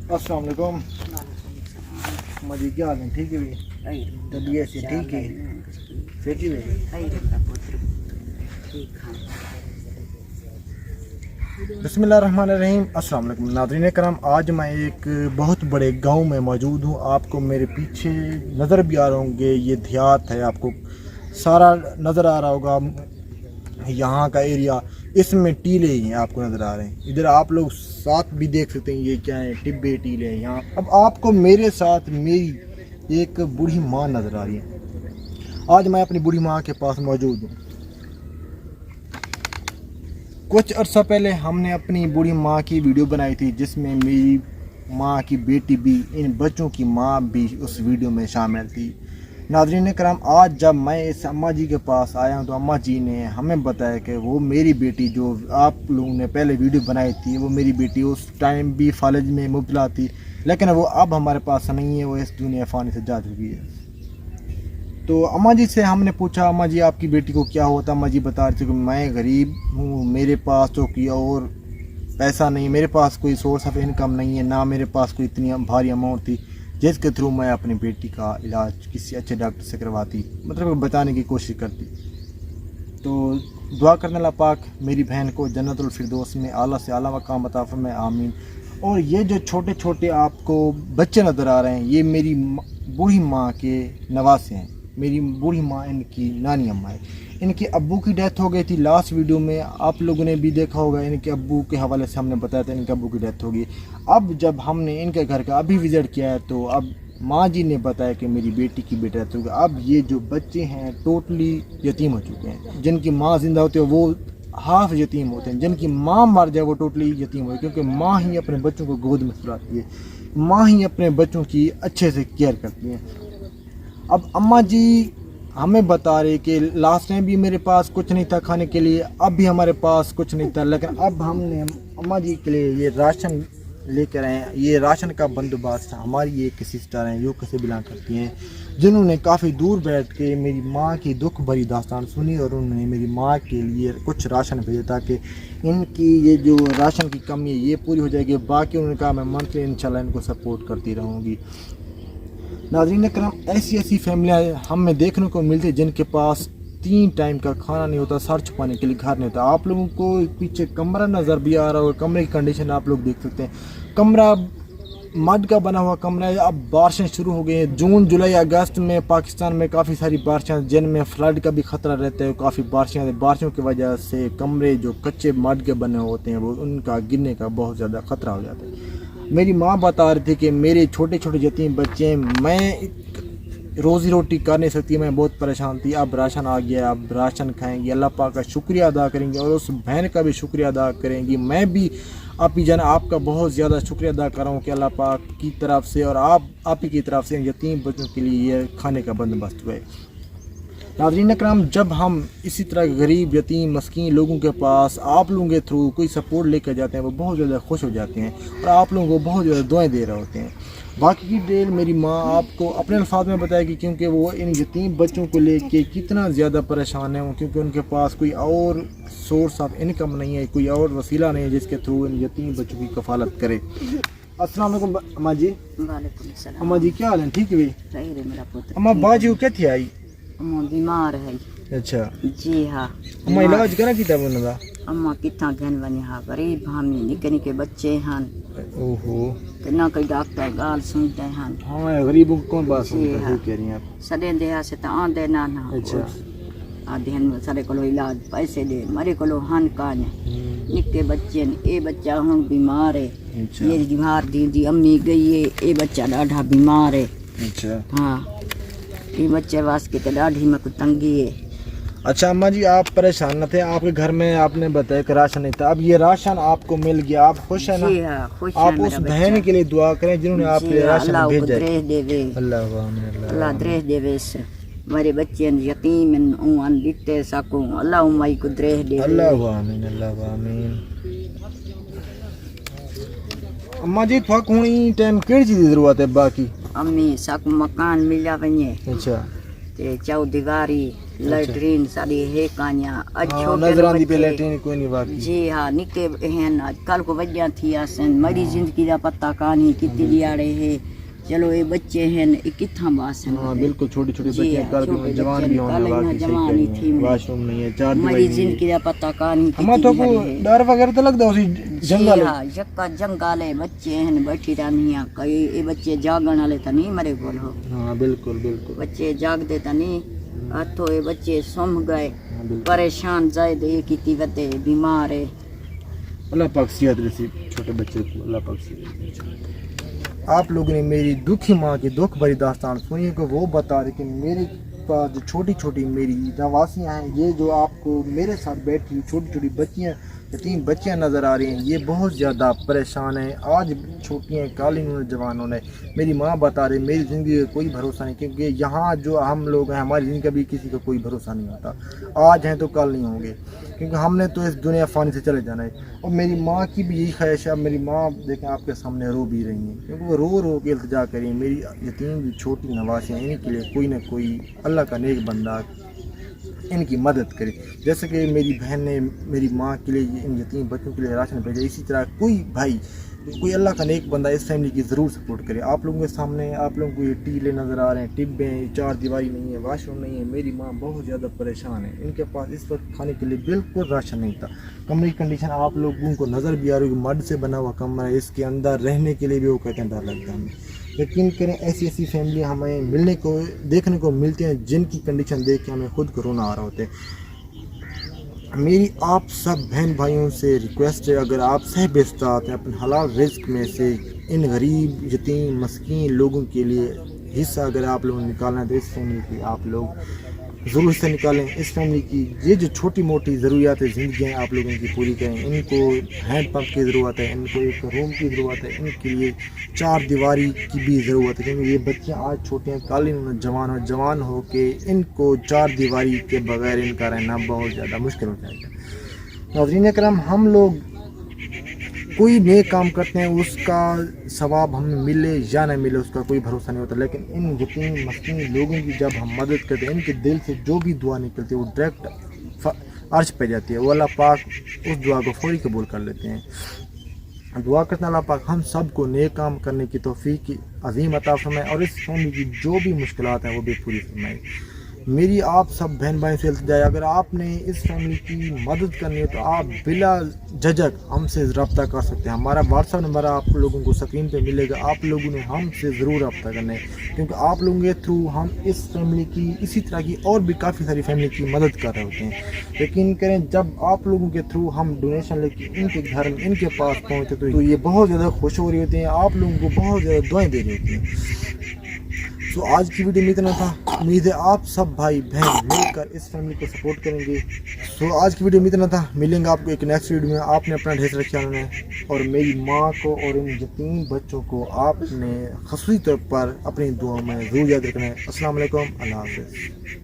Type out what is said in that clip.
अस्सलाम वालेकुम। मजी क्या हाल है? ठीक है भाई? तबीयत से ठीक है? सेठी भाई बिस्मिल्लाहिर्रहमानिर्रहीम। अस्सलाम वालेकुम नाज़रीन करम, आज मैं एक बहुत बड़े गांव में मौजूद हूं। आपको मेरे पीछे नज़र भी आ रहे होंगे, ये देहात है, आपको सारा नज़र आ रहा होगा यहाँ का एरिया। इसमें टीले ही हैं, आपको नज़र आ रहे हैं। इधर आप लोग साथ भी देख सकते हैं, ये क्या है, टिब्बे टीले हैं यहाँ। अब आपको मेरे साथ मेरी एक बूढ़ी माँ नज़र आ रही है। आज मैं अपनी बूढ़ी माँ के पास मौजूद हूँ। कुछ अर्सा पहले हमने अपनी बूढ़ी माँ की वीडियो बनाई थी, जिसमें मेरी माँ की बेटी भी, इन बच्चों की माँ भी उस वीडियो में शामिल थी। नाज़रीन करम, आज जब मैं इस अम्मा जी के पास आया हूँ तो अम्मा जी ने हमें बताया कि वो मेरी बेटी, जो आप लोगों ने पहले वीडियो बनाई थी, वो मेरी बेटी उस टाइम भी फालिज में मुबतला थी, लेकिन वो अब हमारे पास नहीं है, वो इस दुनिया फ़ानी से जा चुकी है। तो अम्मा जी से हमने पूछा, अम्मा जी आपकी बेटी को क्या हुआ था? अम्मा जी बता रही थी कि मैं गरीब हूँ, मेरे पास तो कोई और पैसा नहीं, मेरे पास कोई सोर्स ऑफ इनकम नहीं है, ना मेरे पास कोई इतनी भारी अमाउंट थी जिसके थ्रू मैं अपनी बेटी का इलाज किसी अच्छे डॉक्टर से करवाती, मतलब बताने की कोशिश करती। तो दुआ करने अल्लाह पाक मेरी बहन को जन्नतुल फिरदौस में आला से आला मकाम अता फरमाए, आमीन। और ये जो छोटे छोटे आपको बच्चे नज़र आ रहे हैं, ये मेरी बूढ़ी माँ के नवासे हैं। मेरी बूढ़ी माँ इनकी नानी अम्मा है। इनके अब्बू की डेथ हो गई थी। लास्ट वीडियो में आप लोगों ने भी देखा होगा, इनके अब्बू के हवाले से हमने बताया था इनके अब्बू की डेथ हो गई। अब जब हमने इनके घर का अभी विज़िट किया है, तो अब माँ जी ने बताया कि मेरी बेटी की बेटी डेथ हो गई। अब ये जो बच्चे हैं टोटली यतीम हो चुके हैं। जिनकी माँ जिंदा होती है वो हाफ यतीम होते हैं, जिनकी माँ मर जाए वो टोटली यतीम हो, क्योंकि माँ ही अपने बच्चों को गोद में सुलाती है, माँ ही अपने बच्चों की अच्छे से केयर करती है। अब अम्मा जी हमें बता रहे कि लास्ट टाइम भी मेरे पास कुछ नहीं था खाने के लिए, अब भी हमारे पास कुछ नहीं था, लेकिन अब हमने अम्मा जी के लिए ये राशन लेकर आए हैं। ये राशन का बंदोबस्त हमारी एक सिस्टर हैं, यूके से बिलोंग करती हैं, जिन्होंने काफ़ी दूर बैठ के मेरी माँ की दुख भरी दास्तान सुनी और उन्होंने मेरी माँ के लिए कुछ राशन भेजा, ताकि इनकी ये जो राशन की कमी है ये पूरी हो जाएगी। बाकी उन्होंने कहा मैं मंथली इंशाल्लाह इनको सपोर्ट करती रहूँगी। नाज़रीन करम, ऐसी ऐसी फैमिलियाँ हमें देखने को मिलती है जिनके पास 3 टाइम का खाना नहीं होता, सर छुपाने के लिए घर नहीं होता। आप लोगों को पीछे कमरा नज़र भी आ रहा होगा, कमरे की कंडीशन आप लोग देख सकते हैं। कमरा मड का बना हुआ कमरा है। अब बारिशें शुरू हो गई हैं। जून जुलाई अगस्त में पाकिस्तान में काफ़ी सारी बारिशें, जिनमें फ्लड का भी ख़तरा रहता है। काफ़ी बारिशों की वजह से कमरे जो कच्चे मड के बने होते हैं वो उनका गिरने का बहुत ज़्यादा ख़तरा हो जाता है। मेरी माँ बता रही थी कि मेरे छोटे छोटे यतीम बच्चे हैं, मैं रोज़ी रोटी कर नहीं सकती, मैं बहुत परेशान थी। अब राशन आ गया, अब राशन खाएंगे, अल्लाह पाक का शुक्रिया अदा करेंगे और उस बहन का भी शुक्रिया अदा करेंगी। मैं भी आप ही जान आपका बहुत ज़्यादा शुक्रिया अदा कर रहा हूँ कि अल्लाह पाक की तरफ से और आप ही की तरफ से यतीम बच्चों के लिए ये खाने का बंदोबस्त हुआ है। नाज़रीन करम, जब हम इसी तरह गरीब यतीम मस्कीन लोगों के पास आप लोगों के थ्रू कोई सपोर्ट लेकर जाते हैं, वो बहुत ज़्यादा खुश हो जाते हैं और आप लोगों को बहुत ज़्यादा दुआएं दे रहे होते हैं। बाकी की डिटेल मेरी माँ आपको अपने अल्फाज में बताएगी, क्योंकि वो इन यतीम बच्चों को लेके कितना ज़्यादा परेशान है, क्योंकि उनके पास कोई और सोर्स ऑफ इनकम नहीं है, कोई और वसीला नहीं है जिसके थ्रू इन यतीम बच्चों की कफालत करे। अस्सलाम वालेकुम अम्मा जी। वालेकुम सलाम। अम्मा जी क्या हाल है? ठीक है सही रे मेरा पुत्र। अम्मा बाजी को क्या थी आई? अम्मा बीमार है। अच्छा जी हाँ। अम्मा इलाज करा किता बनदा? अम्मा कितना घन बने हाँ, गरीब हामी निके निके बच्चे हन। ओहो, ते ना कोई डॉक्टर गाल सुनते हन। हाँ गरीबों को कौन बात सुनता है? हाँ। कह रही हैं आप? सदे दे से तो आंदे ना ना। अच्छा आधे हन सारे कोलो इलाज पैसे दे, मरे कोलो हन काने निके बच्चे ने। ए बच्चा हम बीमार है। अच्छा ये बीमार दी अम्मी गई है, ए बच्चा डाढ़ा बीमार है। अच्छा हाँ, ये बच्चे वास्ते तो डाढ़ी में कुछ तंगी है। अच्छा अम्मा जी, आप परेशान न थे, आपके घर में आपने बताया कि राशन नहीं था, अब ये राशन आपको मिल गया, आप खुश है ना? जी हाँ, खुश है आप मेरा उस बहन के लिए दुआ करें जिन्होंने आपके लिए राशन अल्लाह भेजा है। दरेह देवे, अल्लाह आमीन, अल्लाह दरेह देवे से मेरे बच्चे यतीम उन दिते सकूं, अल्लाह उम्मई को दरेह देवे। अल्लाह आमीन, अल्लाह आमीन। अम्मा जी थोड़ा कोई टाइम केड़ी चीज की जरूरत है? बाकी अम्मी सकूं मकान मिला वने अच्छा ते चौ दीवारी لیٹرین ساری ہے کانیاں اج ہاں چھوٹے نظر آندی پہ بچے لیٹرین کوئی نہیں واقعی جی ہاں نکے ہیں اج کل کو وجہ تھی آسن مری زندگی دا پتہ کانی کتی دیاڑے ہے چلو یہ بچے ہیں یہ کتھاں باسن ہاں بالکل چھوٹی چھوٹی جی بچے ہاں، کل چھوٹے کے جوان بچے بھی ہونے کل واقعی صحیح جوان کہہ ہی رہی تھی ہیں میں واش روم نہیں ہے چار مری دیواری نہیں زندگی دا پتہ کانی ہمیں کتی تو دیاڑے کو ہے ڈر وغیرہ تو لگتا اسی جی جنگل ہے ہاں یکا جنگالے بچے ہیں بیٹھی رہنیاں کئی یہ بچے جاگن والے تو نہیں مرے کول ہو ہاں بالکل بالکل بچے جاگتے تو نہیں ہاتھوں یہ بچے سم گئے ہاں بالکل پریشان زائد یہ کیتی ودے بیمار ہے اللہ پاک صحت نصیب چھوٹے بچے کو اللہ پاک صحت آپ لوگوں نے میری دکھی ماں کی دکھ بھری داستان سنی کہ وہ بتا رہے کہ میرے پاس جو چھوٹی چھوٹی میری نواسیاں ہیں یہ جو آپ کو میرے ساتھ بیٹھی چھوٹی چھوٹی بچیاں 3 بچیاں نظر آ رہی ہیں یہ بہت زیادہ پریشان ہیں آج چھوٹی ہیں کل انہوں نے جوانوں نے میری ماں بتا رہی میری زندگی کا کوئی بھروسہ نہیں کیونکہ یہاں جو ہم لوگ ہیں ہماری زندگی کا بھی کسی کا کوئی بھروسہ نہیں ہوتا آج ہیں تو کل نہیں ہوں گے کیونکہ ہم نے تو اس دنیا فانی سے چلے جانا ہے اور میری ماں کی بھی یہی خواہش ہے اب میری ماں دیکھیں آپ کے سامنے رو بھی رہی ہیں کیونکہ وہ رو رو کے التجا کریں میری یتیم جو چھوٹی نواسیاں ان کے لیے کوئی نہ کوئی اللہ کا نیک بندہ ان کی مدد کرے جیسے کہ میری بہن نے میری ماں کے لیے ان یتیم بچوں کے لیے راشن بھیجا اسی طرح کوئی بھائی کوئی اللہ کا نیک بندہ اس فیملی کی ضرور سپورٹ کرے آپ لوگوں کے سامنے آپ لوگوں کو یہ ٹیلے نظر آ رہے ہیں ٹبے ہیں 4 دیواری نہیں ہے واش روم نہیں ہے میری ماں بہت زیادہ پریشان ہے ان کے پاس اس وقت کھانے کے لیے بالکل راشن نہیں تھا کمرے کی کنڈیشن آپ لوگوں کو نظر بھی آ رہی ہے مڈ سے بنا ہوا کمرہ ہے اس کے اندر رہنے کے لیے بھی وہ کہتے ہیں ڈر لگتا ہے ہمیں یقین کریں ایسی ایسی فیملی ہمیں ملنے کو دیکھنے کو ملتی ہیں جن کی کنڈیشن دیکھ کے ہمیں خود کو رونا آ رہا ہوتا ہے میری آپ سب بہن بھائیوں سے ریکویسٹ ہے اگر آپ سہ بستات ہیں اپنے حلال رزق میں سے ان غریب یتیم مسکین لوگوں کے لیے حصہ اگر آپ لوگوں نے نکالنا ہے تو اس فیملی کی آپ لوگ ضرور سے نکالیں اس فیملی کی یہ جو چھوٹی موٹی ضروریات زندگی ہیں آپ لوگوں کی پوری کریں ان کو ہینڈ پمپ کی ضرورت ہے ان کو ایک روم کی ضرورت ہے ان کے لیے 4 دیواری کی بھی ضرورت ہے کیونکہ یہ بچیاں آج چھوٹے ہیں کل انہوں نے جوان ہو کے ان کو 4 دیواری کے بغیر ان کا رہنا بہت زیادہ مشکل ہو جائے گا ناظرین کرام ہم لوگ کوئی نیک کام کرتے ہیں اس کا ثواب ہمیں ملے یا نہ ملے اس کا کوئی بھروسہ نہیں ہوتا لیکن ان یتیم مسکین لوگوں کی جب ہم مدد کرتے ہیں ان کے دل سے جو بھی دعا نکلتی ہے وہ ڈائریکٹ عرش پہ جاتی ہے وہ اللہ پاک اس دعا کو فوری قبول کر لیتے ہیں دعا کرتے ہیں اللہ پاک ہم سب کو نیک کام کرنے کی توفیق کی عظیم عطا فرمائے اور اس فیملی کی جو بھی مشکلات ہیں وہ بھی پوری فرمائے میری آپ سب بہن بھائی سے التجا ہے اگر آپ نے اس فیملی کی مدد کرنی ہے تو آپ بلا جھجک ہم سے رابطہ کر سکتے ہیں ہمارا واٹس ایپ نمبر آپ لوگوں کو سکرین پہ ملے گا آپ لوگوں نے ہم سے ضرور رابطہ کرنا ہے کیونکہ آپ لوگوں کے تھرو ہم اس فیملی کی اسی طرح کی اور بھی کافی ساری فیملی کی مدد کر رہے ہوتے ہیں یقین کریں جب آپ لوگوں کے تھرو ہم ڈونیشن لے کے ان کے گھر میں ان کے پاس پہنچتے تو یہ بہت زیادہ خوش ہو رہی ہوتی ہیں آپ لوگوں کو بہت زیادہ دعائیں دے رہی ہوتی ہیں سو آج کی ویڈیو میں اتنا تھا امید ہے آپ سب بھائی بہن مل کر اس فیملی کو سپورٹ کریں گے سو آج کی ویڈیو میں اتنا تھا ملیں گے آپ کو ایک نیکسٹ ویڈیو میں آپ نے اپنا ڈھیر رکھا ہے اور میری ماں کو اور ان یتیم بچوں کو آپ نے خصوصی طور پر اپنی دعاؤں میں ضرور یاد رکھنا ہے السلام علیکم اللہ حافظ